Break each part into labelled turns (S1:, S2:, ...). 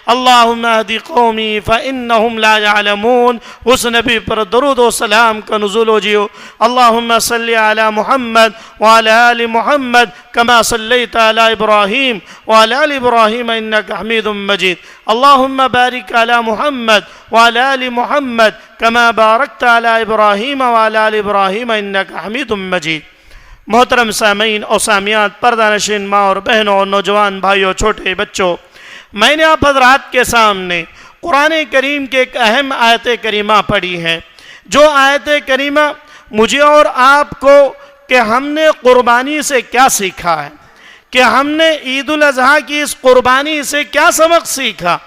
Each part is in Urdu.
S1: اللہم اہدی قومی فإنہم لا یعلمون. اس نبی پر درود و سلام کا نزول ہو جیو. اللہم صلی علی محمد وعلی آل محمد کما صلیت علی ابراہیم وعلی آل ابراہیم انکا حمید مجید. اللہم بارک علی محمد وعلی آل محمد کما بارکت علی ابراہیم وعلی آل ابراہیم انکا حمید مجید. محترم سامعین اور سامعات، پردہ نشین ماں اور بہنوں اور نوجوان بھائیوں، چھوٹے بچوں، میں نے آپ حضرات کے سامنے قرآن کریم کے ایک اہم آیت کریمہ پڑھی ہے، جو آیت کریمہ مجھے اور آپ کو کہ ہم نے قربانی سے کیا سیکھا ہے، کہ ہم نے عید الاضحیٰ کی اس قربانی سے کیا سبق سیکھا.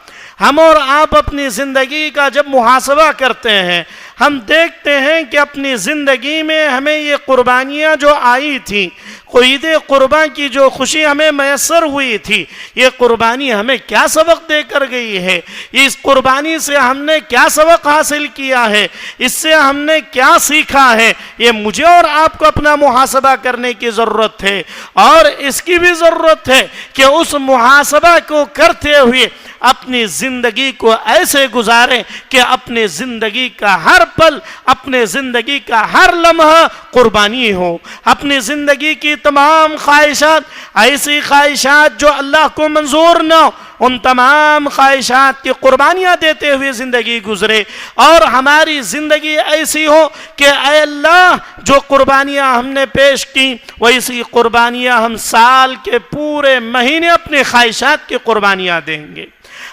S1: ہم اور آپ اپنی زندگی کا جب محاسبہ کرتے ہیں، ہم دیکھتے ہیں کہ اپنی زندگی میں ہمیں یہ قربانیاں جو آئی تھیں، عید قربان کی جو خوشی ہمیں میسر ہوئی تھی، یہ قربانی ہمیں کیا سبق دے کر گئی ہے، اس قربانی سے ہم نے کیا سبق حاصل کیا ہے، اس سے ہم نے کیا سیکھا ہے. یہ مجھے اور آپ کو اپنا محاسبہ کرنے کی ضرورت ہے، اور اس کی بھی ضرورت ہے کہ اس محاسبہ کو کرتے ہوئے اپنی زندگی کو ایسے گزاریں کہ اپنے زندگی کا ہر پل، اپنے زندگی کا ہر لمحہ قربانی ہو. اپنی زندگی کی تمام خواہشات، ایسی خواہشات جو اللہ کو منظور نہ ہو، ان تمام خواہشات کی قربانیاں دیتے ہوئے زندگی گزرے، اور ہماری زندگی ایسی ہو کہ اے اللہ جو قربانیاں ہم نے پیش کی، ویسی قربانیاں ہم سال کے پورے مہینے اپنے خواہشات کی قربانیاں دیں گے،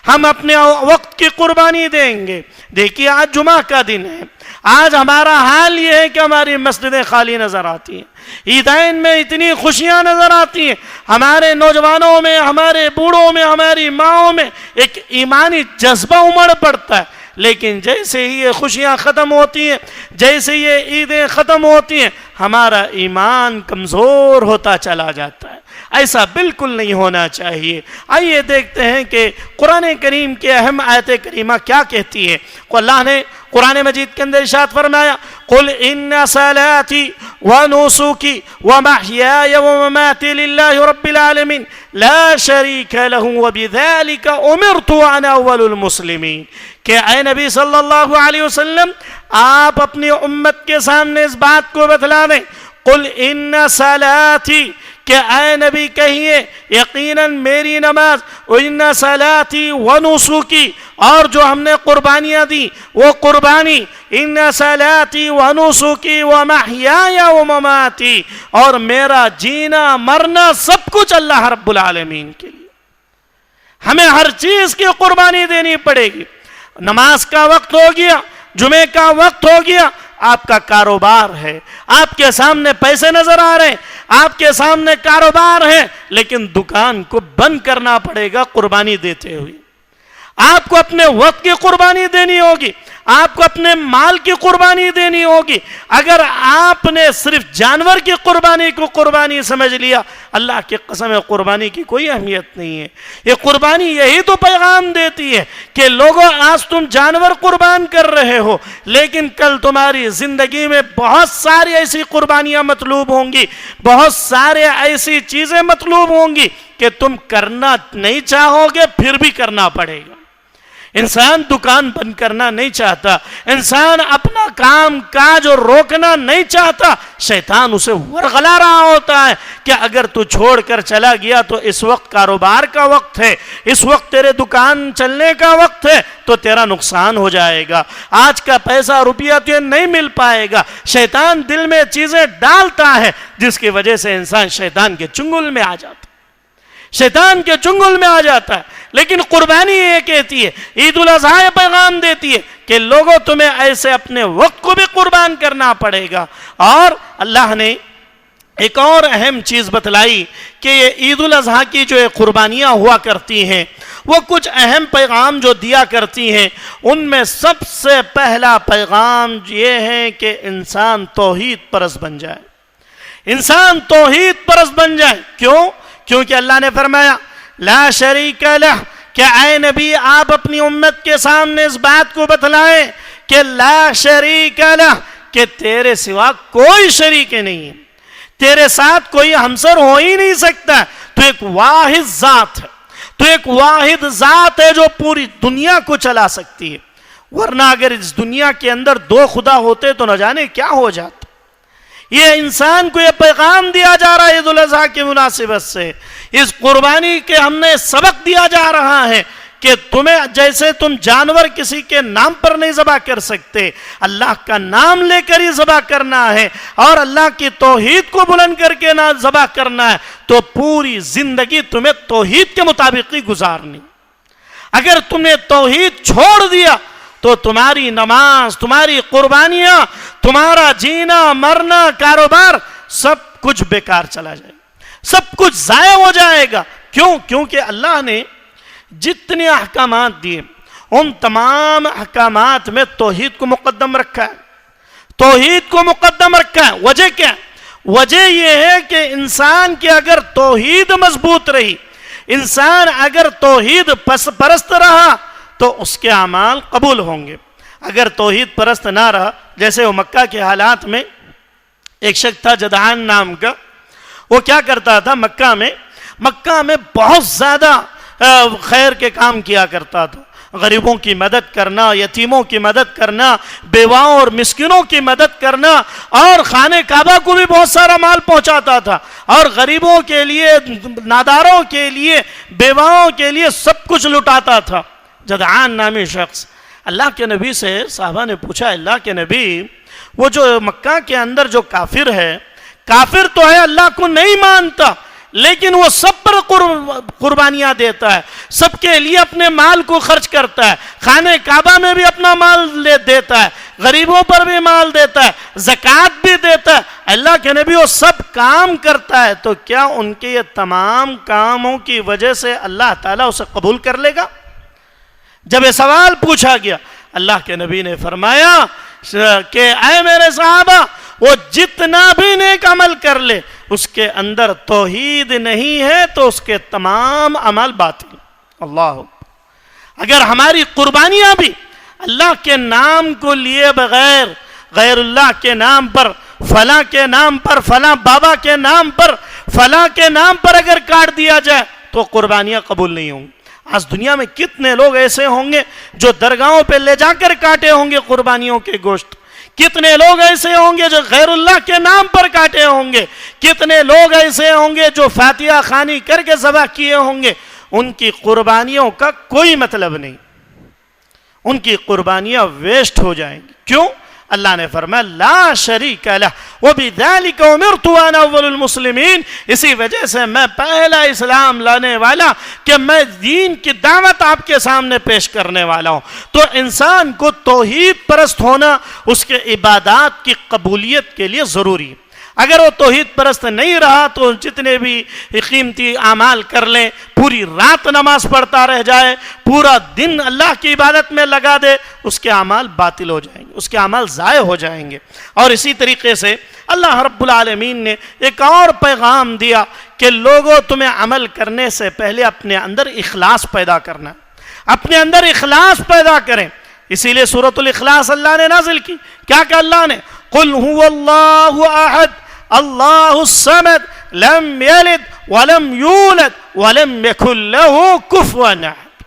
S1: ہم اپنے وقت کی قربانی دیں گے. دیکھیے آج جمعہ کا دن ہے، آج ہمارا حال یہ ہے کہ ہماری مسجدیں خالی نظر آتی ہیں، عیدین میں اتنی خوشیاں نظر آتی ہیں، ہمارے نوجوانوں میں، ہمارے بوڑھوں میں، ہماری ماؤں میں ایک ایمانی جذبہ امڑ پڑتا ہے. لیکن جیسے ہی یہ خوشیاں ختم ہوتی ہیں، جیسے یہ عیدیں ختم ہوتی ہیں، ہمارا ایمان کمزور ہوتا چلا جاتا ہے. ایسا بالکل نہیں ہونا چاہیے. آئیے دیکھتے ہیں کہ قرآن کریم کے اہم آیت کریمہ کیا کہتی ہے. اللہ نے قرآن مجید کے اندر ارشاد فرمایا، قل ان صلاتي ونسكي ومحياي ومماتي لله رب العالمين لا شريك له وبذلك امرت وانا اول المسلمين. کہ اے نبی صلی اللہ علیہ وسلم، آپ اپنی امت کے سامنے اس بات کو بتلا دیں، قل ان صلاتي، کہ اے نبی کہیے یقیناً میری نماز، ان صلاتی و نسکی، اور جو ہم نے قربانیاں دی وہ قربانی، ان صلاتی و نسکی و محیای و مماتی، اور میرا جینا مرنا سب کچھ اللہ رب العالمین کے لیے. ہمیں ہر چیز کی قربانی دینی پڑے گی. نماز کا وقت ہو گیا، جمعے کا وقت ہو گیا، آپ کا کاروبار ہے، آپ کے سامنے پیسے نظر آ رہے ہیں، آپ کے سامنے کاروبار ہے، لیکن دکان کو بند کرنا پڑے گا قربانی دیتے ہوئے. آپ کو اپنے وقت کی قربانی دینی ہوگی، آپ کو اپنے مال کی قربانی دینی ہوگی. اگر آپ نے صرف جانور کی قربانی کو قربانی سمجھ لیا، اللہ کی قسم ہے قربانی کی کوئی اہمیت نہیں ہے. یہ قربانی یہی تو پیغام دیتی ہے کہ لوگوں آج تم جانور قربان کر رہے ہو، لیکن کل تمہاری زندگی میں بہت ساری ایسی قربانیاں مطلوب ہوں گی، بہت سارے ایسی چیزیں مطلوب ہوں گی کہ تم کرنا نہیں چاہو گے پھر بھی کرنا پڑے گا. انسان دکان بند کرنا نہیں چاہتا، انسان اپنا کام کاج اور روکنا نہیں چاہتا، شیطان اسے ورغلا رہا ہوتا ہے کہ اگر تو چھوڑ کر چلا گیا تو اس وقت کاروبار کا وقت ہے، اس وقت تیرے دکان چلنے کا وقت ہے، تو تیرا نقصان ہو جائے گا، آج کا پیسہ روپیہ تجھے نہیں مل پائے گا. شیطان دل میں چیزیں ڈالتا ہے جس کی وجہ سے انسان شیطان کے چنگل میں آ جاتا ہے، شیطان کے چنگل میں آ جاتا ہے. لیکن قربانی یہ کہتی ہے، عید الاضحیٰ پیغام دیتی ہے کہ لوگوں تمہیں ایسے اپنے وقت کو بھی قربان کرنا پڑے گا. اور اللہ نے ایک اور اہم چیز بتلائی کہ یہ عید الاضحیٰ کی جو قربانیاں ہوا کرتی ہیں وہ کچھ اہم پیغام جو دیا کرتی ہیں. ان میں سب سے پہلا پیغام یہ ہے کہ انسان توحید پرست بن جائے، انسان توحید پرست بن جائے. کیوں؟ کیونکہ اللہ نے فرمایا لا شریک لہ، کہ اے نبی آپ اپنی امت کے سامنے اس بات کو بتلائیں کہ لا شریک لہ، کہ تیرے سوا کوئی شریک نہیں ہے، تیرے ساتھ کوئی ہمسر ہو ہی نہیں سکتا، تو ایک واحد ذات ہے، تو ایک واحد ذات ہے جو پوری دنیا کو چلا سکتی ہے، ورنہ اگر اس دنیا کے اندر دو خدا ہوتے تو نہ جانے کیا ہو جاتا۔ یہ انسان کو یہ پیغام دیا جا رہا ہے عید الاضحیٰ کی مناسبت سے، اس قربانی کے ہم نے سبق دیا جا رہا ہے کہ تمہیں جیسے تم جانور کسی کے نام پر نہیں ذبح کر سکتے، اللہ کا نام لے کر ہی ذبح کرنا ہے اور اللہ کی توحید کو بلند کر کے نہ ذبح کرنا ہے، تو پوری زندگی تمہیں توحید کے مطابق ہی گزارنی۔ اگر تم نے توحید چھوڑ دیا تو تمہاری نماز، تمہاری قربانیاں، تمہارا جینا مرنا، کاروبار، سب کچھ بیکار چلا جائے گا، سب کچھ ضائع ہو جائے گا۔ کیوں؟ کیونکہ اللہ نے جتنے احکامات دیے ان تمام احکامات میں توحید کو مقدم رکھا ہے، توحید کو مقدم رکھا ہے۔ وجہ کیا؟ وجہ یہ ہے کہ انسان کی اگر توحید مضبوط رہی، انسان اگر توحید پرست رہا تو اس کے اعمال قبول ہوں گے۔ اگر توحید پرست نہ رہا، جیسے وہ مکہ کے حالات میں ایک شخص تھا جدعان نام کا، وہ کیا کرتا تھا، مکہ میں بہت زیادہ خیر کے کام کیا کرتا تھا، غریبوں کی مدد کرنا، یتیموں کی مدد کرنا، بیواؤں اور مسکینوں کی مدد کرنا، اور خانہ کعبہ کو بھی بہت سارا مال پہنچاتا تھا، اور غریبوں کے لیے، ناداروں کے لیے، بیواؤں کے لیے سب کچھ لٹاتا تھا۔ جدعان نامی شخص اللہ کے نبی سے صحابہ نے پوچھا، اللہ کے نبی، وہ جو مکہ کے اندر جو کافر ہے، کافر تو ہے، اللہ کو نہیں مانتا، لیکن وہ سب پر قربانیاں دیتا ہے، سب کے لیے اپنے مال کو خرچ کرتا ہے، خانہ کعبہ میں بھی اپنا مال دیتا ہے، غریبوں پر بھی مال دیتا ہے، زکوٰۃ بھی دیتا ہے، اللہ کے نبی وہ سب کام کرتا ہے، تو کیا ان کے یہ تمام کاموں کی وجہ سے اللہ تعالیٰ اسے قبول کر لے گا؟ جب یہ سوال پوچھا گیا، اللہ کے نبی نے فرمایا کہ اے میرے صحابہ، وہ جتنا بھی نیک عمل کر لے، اس کے اندر توحید نہیں ہے تو اس کے تمام عمل باطل۔ اللہ، اگر ہماری قربانیاں بھی اللہ کے نام کو لیے بغیر، غیر اللہ کے نام پر، فلاں کے نام پر، فلاں بابا کے نام پر، فلاں کے نام پر اگر کاٹ دیا جائے تو قربانیاں قبول نہیں ہوں گی۔ آج دنیا میں کتنے لوگ ایسے ہوں گے جو درگاہوں پہ لے جا کر کاٹے ہوں گے قربانیوں کے گوشت، کتنے لوگ ایسے ہوں گے جو غیر اللہ کے نام پر کاٹے ہوں گے، کتنے لوگ ایسے ہوں گے جو فاتحہ خوانی کر کے ذبح کیے ہوں گے، ان کی قربانیوں کا کوئی مطلب نہیں، ان کی قربانیاں ویسٹ ہو جائیں گی۔ کیوں؟ اللہ نے فرمایا لا شریک لہ وبذالک امرت وانا اول المسلمین، اسی وجہ سے میں پہلا اسلام لانے والا، کہ میں دین کی دعوت آپ کے سامنے پیش کرنے والا ہوں۔ تو انسان کو توحید پرست ہونا اس کے عبادات کی قبولیت کے لیے ضروری ہے۔ اگر وہ توحید پرست نہیں رہا تو جتنے بھی قیمتی اعمال کر لیں، پوری رات نماز پڑھتا رہ جائے، پورا دن اللہ کی عبادت میں لگا دے، اس کے اعمال باطل ہو جائیں گے، اس کے اعمال ضائع ہو جائیں گے۔ اور اسی طریقے سے اللہ رب العالمین نے ایک اور پیغام دیا کہ لوگوں، تمہیں عمل کرنے سے پہلے اپنے اندر اخلاص پیدا کرنا، اپنے اندر اخلاص پیدا کریں۔ اسی لیے سورۃ الاخلاص اللہ نے نازل کی۔ کیا کہ اللہ نے قل هو اللہ احد اللہ الصمد لم یلد ولم یولد ولم یکن له کفوا احد،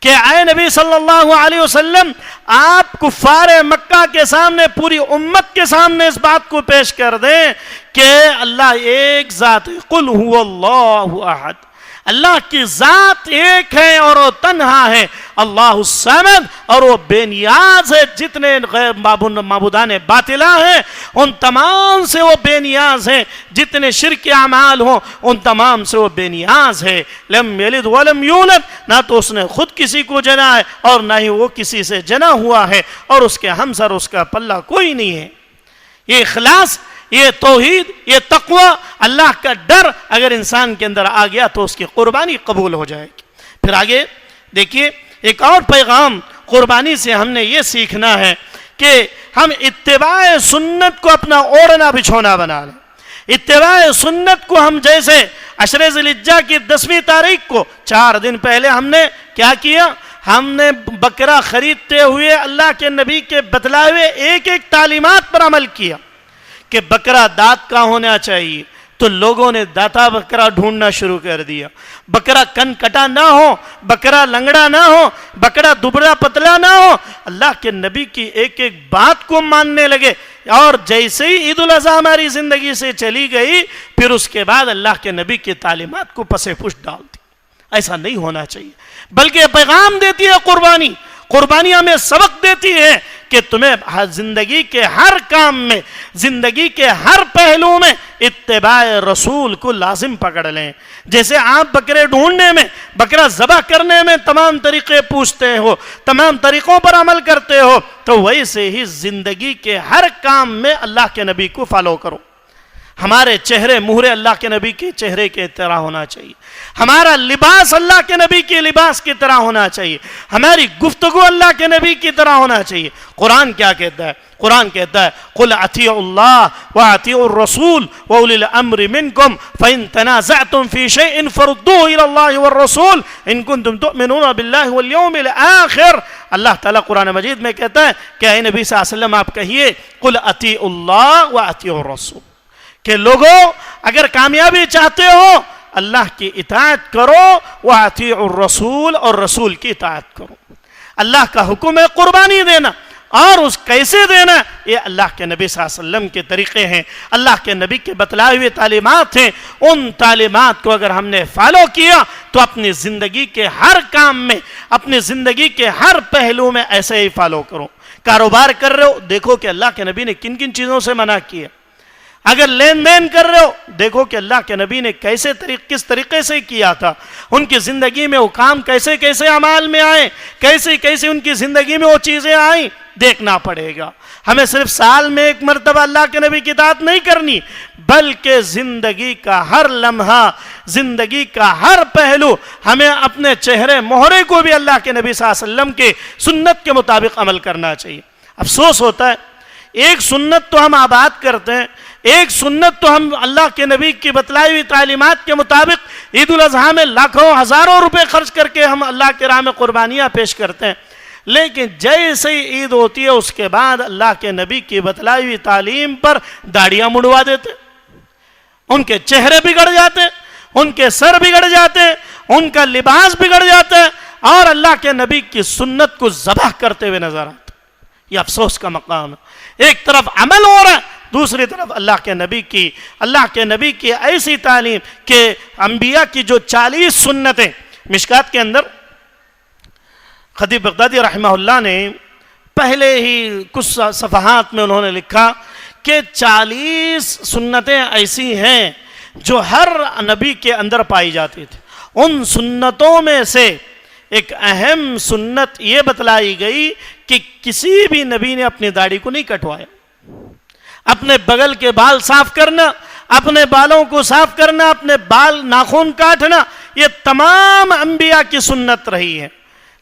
S1: کہ اے نبی صلی اللہ علیہ وسلم، آپ کفار مکہ کے سامنے، پوری امت کے سامنے اس بات کو پیش کر دیں کہ اللہ ایک ذات ہے، قل هو اللہ احد، اللہ کی ذات ایک ہے اور وہ تنہا ہے، اللہ الصمد، اور وہ بے نیاز ہے۔ جتنے غیر معبودان باطلہ ہیں ان تمام سے وہ بے نیاز ہیں، جتنے شرک اعمال ہوں ان تمام سے وہ بے نیاز ہے۔ لم یلد ولم یولد، نہ تو اس نے خود کسی کو جنا ہے اور نہ ہی وہ کسی سے جنا ہوا ہے، اور اس کے ہمسر، اس کا پلہ کوئی نہیں ہے۔ یہ اخلاص، یہ توحید، یہ تقوی، اللہ کا ڈر اگر انسان کے اندر آ گیا تو اس کی قربانی قبول ہو جائے گی۔ پھر آگے دیکھیے، ایک اور پیغام قربانی سے ہم نے یہ سیکھنا ہے کہ ہم اتباع سنت کو اپنا اوڑھنا بچھونا بنا لیں۔ اتباع سنت کو ہم جیسے عشر ذی الحجہ کی 10ویں تاریخ کو 4 دن پہلے ہم نے کیا کیا، ہم نے بکرا خریدتے ہوئے اللہ کے نبی کے بتلائے ہوئے ایک ایک تعلیمات پر عمل کیا کہ بکرا دانت کا ہونا چاہیے، تو لوگوں نے داتا بکرا ڈھونڈنا شروع کر دیا. بکرا کن کٹا نہ ہو، بکرا لنگڑا نہ ہو، بکرا دبلا پتلا نہ ہو. اللہ کے نبی کی ایک ایک بات کو ماننے لگے. اور جیسے ہی عید الاضحیٰ ہماری زندگی سے چلی گئی، پھر اس کے بعد اللہ کے نبی کی تعلیمات کو پس پشت ڈال دی. ایسا نہیں ہونا چاہیے، بلکہ پیغام دیتی ہے قربانی. قربانی ہمیں سبق دیتی ہے کہ تمہیں زندگی کے ہر کام میں، زندگی کے ہر پہلو میں اتباع رسول کو لازم پکڑ لیں. جیسے آپ بکرے ڈھونڈنے میں، بکرا ذبح کرنے میں تمام طریقے پوچھتے ہو، تمام طریقوں پر عمل کرتے ہو، تو ویسے ہی زندگی کے ہر کام میں اللہ کے نبی کو فالو کرو. ہمارے چہرے مہرے اللہ کے نبی کے چہرے کے طرح ہونا چاہیے. ہمارا لباس اللہ کے نبی کے لباس کی طرح ہونا چاہیے. ہماری گفتگو اللہ کے نبی کی طرح ہونا چاہیے. قرآن کیا کہتا ہے؟ قرآن کہتا ہے قُلْ أَطِيعُوا اللَّهَ وَأَطِيعُوا الرَّسُولَ وَأُولِي الْأَمْرِ مِنْكُمْ فَإِنْ تَنَازَعْتُمْ فِي شَيْءٍ فَرُدُّوهُ إِلَى اللَّهِ وَالرَّسُولِ إِن كُنتُمْ تُؤْمِنُونَ بِاللَّهِ وَالْيَوْمِ الْآخِرِ. اللہ تعالیٰ قرآن مجید میں کہتا ہے کہ اے نبی صلی اللہ علیہ وسلم آپ کہیے قُلْ أَطِيعُوا اللَّهَ وَأَطِيعُوا الرَّسُولَ، کہ لوگوں اگر کامیابی چاہتے ہو اللہ کی اطاعت کرو، وَأَطِيعُوا الرَّسُولَ، اور رسول کی اطاعت کرو. اللہ کا حکم ہے قربانی دینا، اور اس کیسے دینا یہ اللہ کے نبی صلی اللہ علیہ وسلم کے طریقے ہیں، اللہ کے نبی کے بتلائے ہوئے تعلیمات ہیں. ان تعلیمات کو اگر ہم نے فالو کیا تو اپنی زندگی کے ہر کام میں، اپنی زندگی کے ہر پہلو میں ایسے ہی فالو کرو. کاروبار کر رہے ہو، دیکھو کہ اللہ کے نبی نے کن کن چیزوں سے منع کیا. اگر لین دین کر رہے ہو، دیکھو کہ اللہ کے نبی نے کس طریقے سے کیا تھا. ان کی زندگی میں وہ کام کیسے کیسے اعمال میں آئے، کیسے کیسے ان کی زندگی میں وہ چیزیں آئیں، دیکھنا پڑے گا. ہمیں صرف سال میں ایک مرتبہ اللہ کے نبی کی اطاعت نہیں کرنی، بلکہ زندگی کا ہر لمحہ، زندگی کا ہر پہلو ہمیں اپنے چہرے مہرے کو بھی اللہ کے نبی صلی اللہ علیہ وسلم کے سنت کے مطابق عمل کرنا چاہیے. افسوس ہوتا ہے ایک سنت تو ہم آباد کرتے ہیں، ایک سنت تو ہم اللہ کے نبی کی بتلائی ہوئی تعلیمات کے مطابق عید الاضحیٰ میں لاکھوں ہزاروں روپے خرچ کر کے ہم اللہ کے راہ میں قربانیاں پیش کرتے ہیں، لیکن جیسے ہی عید ہوتی ہے اس کے بعد اللہ کے نبی کی بتلائی ہوئی تعلیم پر داڑیاں مڑوا دیتے، ان کے چہرے بگڑ جاتے، ان کے سر بگڑ جاتے، ان کا لباس بگڑ جاتا ہے، اور اللہ کے نبی کی سنت کو ذبح کرتے ہوئے نظر آتے. یہ افسوس کا مقام ہے. ایک طرف عمل ہو رہا ہے، دوسری طرف اللہ کے نبی کی ایسی تعلیم کہ انبیاء کی جو 40 سنتیں، مشکات کے اندر خطیب بغدادی رحمہ اللہ نے پہلے ہی کچھ صفحات میں انہوں نے لکھا کہ 40 سنتیں ایسی ہیں جو ہر نبی کے اندر پائی جاتی تھی. ان سنتوں میں سے ایک اہم سنت یہ بتلائی گئی کہ کسی بھی نبی نے اپنی داڑھی کو نہیں کٹوایا. اپنے بغل کے بال صاف کرنا، اپنے بالوں کو صاف کرنا، اپنے بال ناخن کاٹنا، یہ تمام انبیاء کی سنت رہی ہے.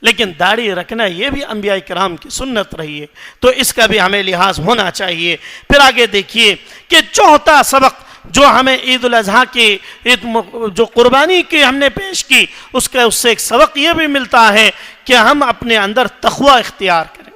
S1: لیکن داڑھی رکھنا یہ بھی انبیاء کرام کی سنت رہی ہے، تو اس کا بھی ہمیں لحاظ ہونا چاہیے. پھر آگے دیکھیے کہ چوتھا سبق جو ہمیں عید الاضحیٰ کی جو قربانی کی ہم نے پیش کی، اس سے ایک سبق یہ بھی ملتا ہے کہ ہم اپنے اندر تقوی اختیار کریں،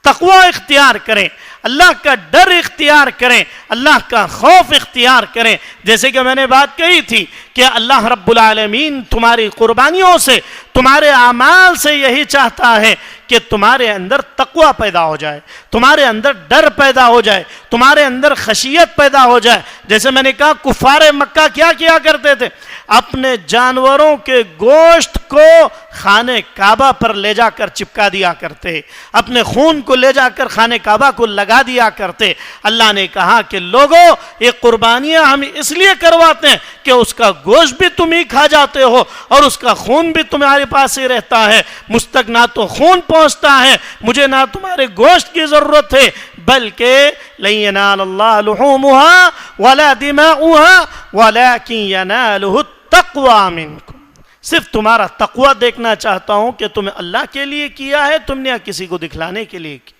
S1: تقوی اختیار کریں، اللہ کا ڈر اختیار کریں، اللہ کا خوف اختیار کریں. جیسے کہ میں نے بات کہی تھی کہ اللہ رب العالمین تمہاری قربانیوں سے، تمہارے اعمال سے یہی چاہتا ہے کہ تمہارے اندر تقوی پیدا ہو جائے، تمہارے اندر ڈر پیدا ہو جائے، تمہارے اندر خشیت پیدا ہو جائے. جیسے میں نے کہا کفار مکہ کیا کرتے تھے؟ اپنے جانوروں کے گوشت کو خانہ کعبہ پر لے جا کر چپکا دیا کرتے، اپنے خون کو لے جا کر خانہ کعبہ کو لگا دیا کرتے. اللہ نے کہا کہ لوگوں یہ قربانیاں ہم اس لیے کرواتے ہیں کہ اس کا گوشت بھی تم ہی کھا جاتے ہو اور اس کا خون بھی تمہارے پاس ہی رہتا ہے. مجھ تک نہ تو خون پہنچتا ہے، مجھے نہ تمہارے گوشت کی ضرورت ہے، بلکہ لن ينال الله لحومها ولا دماؤها ولكن يناله التقوى منكم. صرف تمہارا تقوی دیکھنا چاہتا ہوں کہ تمہیں اللہ کے لیے کیا ہے، تم نے کسی کو دکھلانے کے لیے کیا.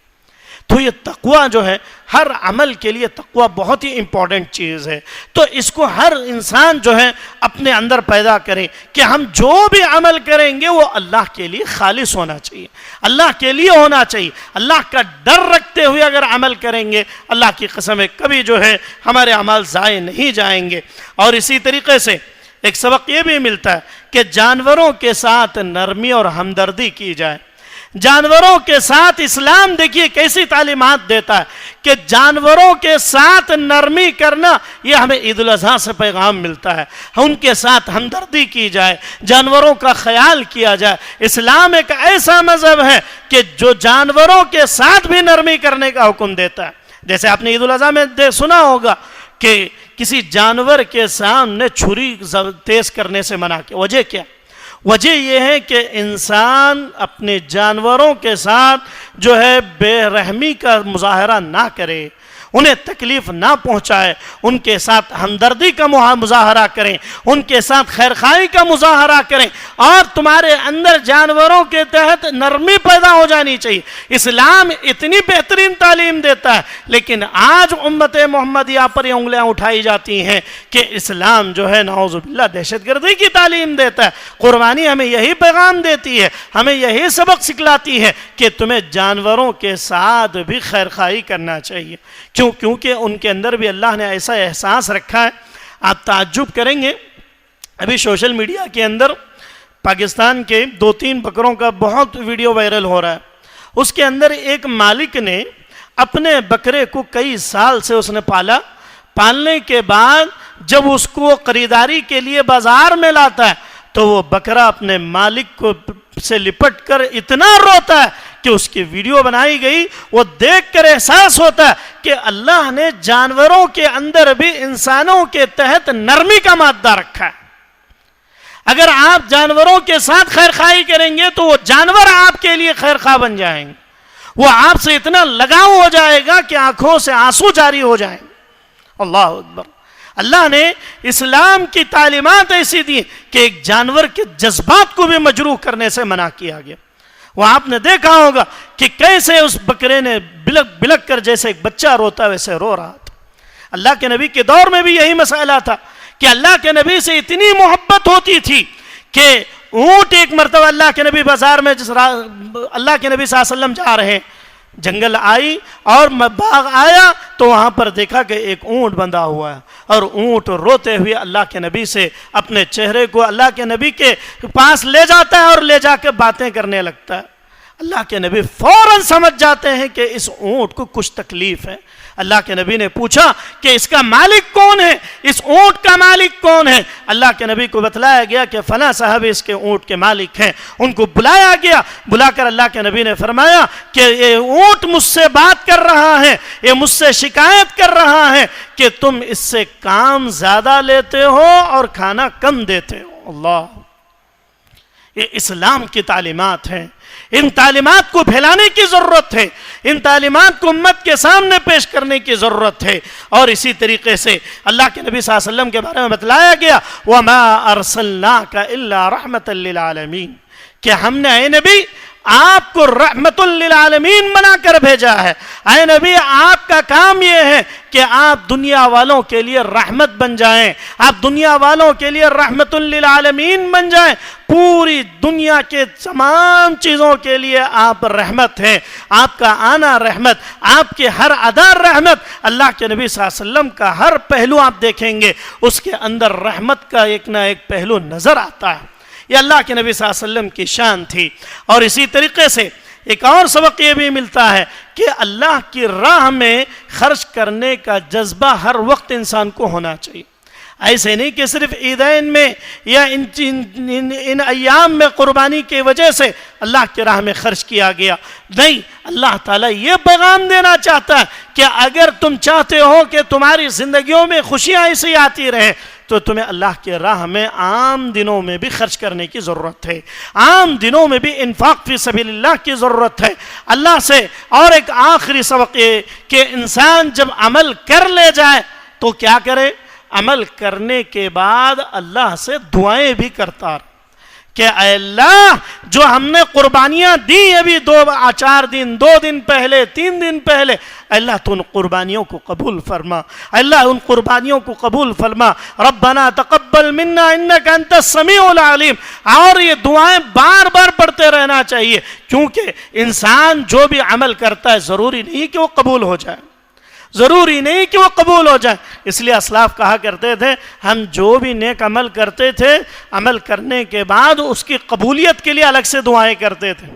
S1: تو یہ تقوی جو ہے ہر عمل کے لیے تقوی بہت ہی امپورٹنٹ چیز ہے. تو اس کو ہر انسان جو ہے اپنے اندر پیدا کرے کہ ہم جو بھی عمل کریں گے وہ اللہ کے لیے خالص ہونا چاہیے, اللہ کے لیے ہونا چاہیے. اللہ کا ڈر رکھتے ہوئے اگر عمل کریں گے, اللہ کی قسم ہے کبھی جو ہے ہمارے اعمال ضائع نہیں جائیں گے. اور اسی طریقے سے ایک سبق یہ بھی ملتا ہے کہ جانوروں کے ساتھ نرمی اور ہمدردی کی جائے. جانوروں کے ساتھ اسلام دیکھیے کیسی تعلیمات دیتا ہے کہ جانوروں کے ساتھ نرمی کرنا, یہ ہمیں عید الاضحیٰ سے پیغام ملتا ہے. ان کے ساتھ ہمدردی کی جائے, جانوروں کا خیال کیا جائے. اسلام ایک ایسا مذہب ہے کہ جو جانوروں کے ساتھ بھی نرمی کرنے کا حکم دیتا ہے. جیسے آپ نے عید الاضحیٰ میں سنا ہوگا کہ کسی جانور کے سامنے چھری تیز کرنے سے منع کیا. وجہ کیا؟ وجہ یہ ہے کہ انسان اپنے جانوروں کے ساتھ جو ہے بے رحمی کا مظاہرہ نہ کرے, انہیں تکلیف نہ پہنچائے, ان کے ساتھ ہمدردی کا مظاہرہ کریں, ان کے ساتھ خیرخواہی کا مظاہرہ کریں, اور تمہارے اندر جانوروں کے تحت نرمی پیدا ہو جانی چاہیے. اسلام اتنی بہترین تعلیم دیتا ہے, لیکن آج امت محمدیہ پر یہ انگلیاں اٹھائی جاتی ہیں کہ اسلام جو ہے نعوذ باللہ دہشت گردی کی تعلیم دیتا ہے. قربانی ہمیں یہی پیغام دیتی ہے, ہمیں یہی سبق سکھلاتی ہے کہ تمہیں جانوروں کے ساتھ بھی خیرخواہی کرنا چاہیے. کیونکہ ان کے اندر بھی اللہ نے ایسا احساس رکھا ہے. آپ تعجب کریں گے, ابھی سوشل میڈیا کے اندر پاکستان کے 2-3 بکروں کا بہت ویڈیو وائرل ہو رہا ہے. اس کے اندر ایک مالک نے اپنے بکرے کو کئی سال سے اس نے پالا. پالنے کے بعد جب اس کو خریداری کے لیے بازار میں لاتا ہے تو وہ بکرا اپنے مالک کو سے لپٹ کر اتنا روتا ہے کہ اس کی ویڈیو بنائی گئی. وہ دیکھ کر احساس ہوتا ہے کہ اللہ نے جانوروں کے اندر بھی انسانوں کے تحت نرمی کا مادہ رکھا ہے. اگر آپ جانوروں کے ساتھ خیرخواہی کریں گے تو وہ جانور آپ کے لیے خیرخواہ بن جائیں گے, وہ آپ سے اتنا لگاؤ ہو جائے گا کہ آنکھوں سے آنسو جاری ہو جائیں گے. اللہ اکبر. اللہ نے اسلام کی تعلیمات ایسی دی کہ ایک جانور کے جذبات کو بھی مجروح کرنے سے منع کیا گیا. وہ آپ نے دیکھا ہوگا کہ کیسے اس بکرے نے بلک بلک کر جیسے ایک بچہ روتا ویسے رو رہا تھا. اللہ کے نبی کے دور میں بھی یہی مسئلہ تھا کہ اللہ کے نبی سے اتنی محبت ہوتی تھی کہ اونٹ ایک مرتبہ اللہ کے نبی بازار میں اللہ کے نبی صلی اللہ علیہ وسلم جا رہے ہیں, جنگل آئی اور باغ آیا تو وہاں پر دیکھا کہ ایک اونٹ بندھا ہوا ہے, اور اونٹ روتے ہوئے اللہ کے نبی سے اپنے چہرے کو اللہ کے نبی کے پاس لے جاتا ہے اور لے جا کے باتیں کرنے لگتا ہے. اللہ کے نبی فوراً سمجھ جاتے ہیں کہ اس اونٹ کو کچھ تکلیف ہے. اللہ کے نبی نے پوچھا کہ اس کا مالک کون ہے, اس اونٹ کا مالک کون ہے؟ اللہ کے نبی کو بتلایا گیا کہ فلاں صاحب اس کے اونٹ کے مالک ہیں. ان کو بلایا گیا, بلا کر اللہ کے نبی نے فرمایا کہ یہ اونٹ مجھ سے بات کر رہا ہے, یہ مجھ سے شکایت کر رہا ہے کہ تم اس سے کام زیادہ لیتے ہو اور کھانا کم دیتے ہو. اللہ, یہ اسلام کی تعلیمات ہیں. ان تعلیمات کو پھیلانے کی ضرورت ہے, ان تعلیمات کو امت کے سامنے پیش کرنے کی ضرورت ہے. اور اسی طریقے سے اللہ کے نبی صلی اللہ علیہ وسلم کے بارے میں بتلایا گیا وَمَا أَرْسَلْنَاكَ إِلَّا رَحْمَةً لِلْعَالَمِينَ, کہ ہم نے اے نبی آپ کو رحمت للعالمین بنا کر بھیجا ہے. اے نبی آپ کا کام یہ ہے کہ آپ دنیا والوں کے لیے رحمت بن جائیں, آپ دنیا والوں کے لیے رحمت للعالمین بن جائیں. پوری دنیا کے تمام چیزوں کے لیے آپ رحمت ہیں. آپ کا آنا رحمت, آپ کے ہر ادا رحمت. اللہ کے نبی صلی اللہ علیہ وسلم کا ہر پہلو آپ دیکھیں گے اس کے اندر رحمت کا ایک نہ ایک پہلو نظر آتا ہے. یہ اللہ کے نبی صلی اللہ علیہ وسلم کی شان تھی. اور اسی طریقے سے ایک اور سبق یہ بھی ملتا ہے کہ اللہ کی راہ میں خرچ کرنے کا جذبہ ہر وقت انسان کو ہونا چاہیے. ایسے نہیں کہ صرف عیدین میں یا ان ایام میں قربانی کی وجہ سے اللہ کی راہ میں خرچ کیا گیا. نہیں, اللہ تعالیٰ یہ پیغام دینا چاہتا ہے کہ اگر تم چاہتے ہو کہ تمہاری زندگیوں میں خوشیاں ایسی آتی رہیں تو تمہیں اللہ کے راہ میں عام دنوں میں بھی خرچ کرنے کی ضرورت ہے, عام دنوں میں بھی انفاق فی سبیل اللہ کی ضرورت ہے. اللہ سے اور ایک آخری سبق یہ کہ انسان جب عمل کر لے جائے تو کیا کرے؟ عمل کرنے کے بعد اللہ سے دعائیں بھی کرتا رہے کہ اے اللہ جو ہم نے قربانیاں دی ابھی 4 دن 2 دن پہلے 3 دن پہلے، اللہ تو ان قربانیوں کو قبول فرما، اللہ ان قربانیوں کو قبول فرما۔ ربنا تقبل منا انک انت السمیع العلیم۔ اور یہ دعائیں بار بار پڑھتے رہنا چاہیے، کیونکہ انسان جو بھی عمل کرتا ہے ضروری نہیں کہ وہ قبول ہو جائے، ضروری نہیں کہ وہ قبول ہو جائے۔ اس لیے اسلاف کہا کرتے تھے ہم جو بھی نیک عمل کرتے تھے، عمل کرنے کے بعد اس کی قبولیت کے لیے الگ سے دعائیں کرتے تھے،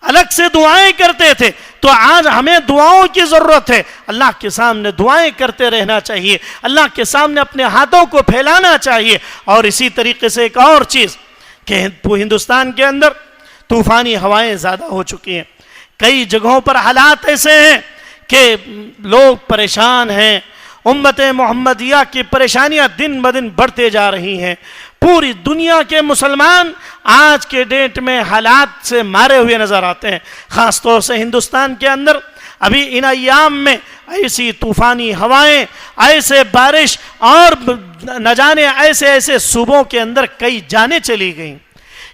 S1: الگ سے دعائیں کرتے تھے۔ تو آج ہمیں دعاؤں کی ضرورت ہے، اللہ کے سامنے دعائیں کرتے رہنا چاہیے، اللہ کے سامنے اپنے ہاتھوں کو پھیلانا چاہیے۔ اور اسی طریقے سے ایک اور چیز کہ ہندوستان کے اندر طوفانی ہوائیں زیادہ ہو چکی ہیں، کئی جگہوں پر حالات ایسے ہیں کہ لوگ پریشان ہیں، امت محمدیہ کی پریشانیاں دن بدن بڑھتے جا رہی ہیں۔ پوری دنیا کے مسلمان آج کے ڈیٹ میں حالات سے مارے ہوئے نظر آتے ہیں، خاص طور سے ہندوستان کے اندر ابھی ان ایام میں ایسی طوفانی ہوائیں، ایسے بارش اور نہ جانے ایسے صوبوں کے اندر کئی جانیں چلی گئیں۔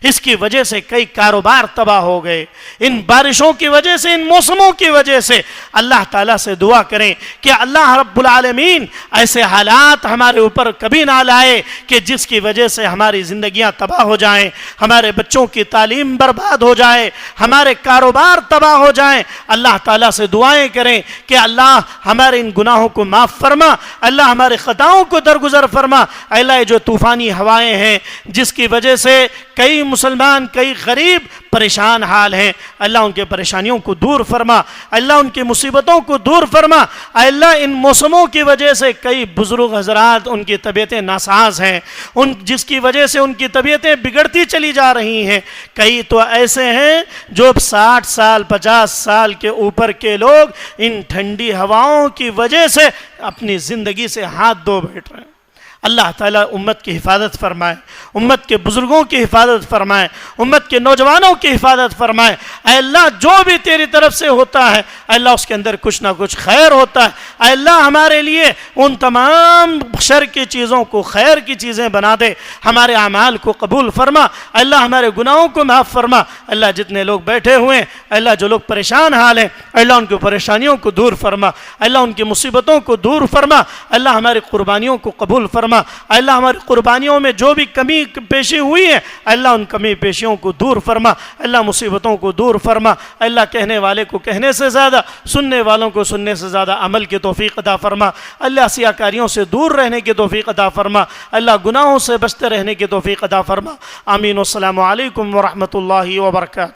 S1: اس کی وجہ سے کئی کاروبار تباہ ہو گئے، ان بارشوں کی وجہ سے، ان موسموں کی وجہ سے۔ اللہ تعالیٰ سے دعا کریں کہ اللہ رب العالمین ایسے حالات ہمارے اوپر کبھی نہ لائے کہ جس کی وجہ سے ہماری زندگیاں تباہ ہو جائیں، ہمارے بچوں کی تعلیم برباد ہو جائے، ہمارے کاروبار تباہ ہو جائیں۔ اللہ تعالیٰ سے دعائیں کریں کہ اللہ ہمارے ان گناہوں کو معاف فرما، اللہ ہمارے خطاؤں کو درگزر فرما۔ اللہ یہ جو طوفانی ہوائیں ہیں جس کی وجہ سے کئی مسلمان، کئی غریب پریشان حال ہیں، اللہ ان کے پریشانیوں کو دور فرما، اللہ ان کی مصیبتوں کو دور فرما۔ اللہ ان موسموں کی وجہ سے کئی بزرگ حضرات ان کی طبیعتیں ناساز ہیں، جس کی وجہ سے ان کی طبیعتیں بگڑتی چلی جا رہی ہیں۔ کئی تو ایسے ہیں جو 60 سال 50 سال کے اوپر کے لوگ ان ٹھنڈی ہواؤں کی وجہ سے اپنی زندگی سے ہاتھ دھو بیٹھ رہے ہیں۔ اللہ تعالیٰ امت کی حفاظت فرمائے، امت کے بزرگوں کی حفاظت فرمائے، امت کے نوجوانوں کی حفاظت فرمائے۔ اے اللہ جو بھی تیری طرف سے ہوتا ہے اے اللہ اس کے اندر کچھ نہ کچھ خیر ہوتا ہے۔ اے اللہ ہمارے لیے ان تمام شر کی چیزوں کو خیر کی چیزیں بنا دے، ہمارے اعمال کو قبول فرما۔ اے اللہ ہمارے گناہوں کو معاف فرما۔ اللہ جتنے لوگ بیٹھے ہوئے ہیں اے اللہ جو لوگ پریشان حال ہیں اے اللہ ان کی پریشانیوں کو دور فرما، اے اللہ ان کی مصیبتوں کو دور فرما، اے اللہ ہماری قربانیوں کو قبول فرما۔ اللہ ہماری قربانیوں میں جو بھی کمی پیشی ہوئی ہے اللہ ان کمی پیشیوں کو دور فرما، اللہ مصیبتوں کو دور فرما۔ اللہ کہنے والے کو کہنے سے زیادہ، سننے والوں کو سننے سے زیادہ عمل کی توفیق عطا فرما۔ اللہ سیاکاریوں سے دور رہنے کی توفیق عطا فرما، اللہ گناہوں سے بچتے رہنے کی توفیق عطا فرما۔ آمین۔ والسلام علیکم ورحمۃ اللہ وبرکاتہ۔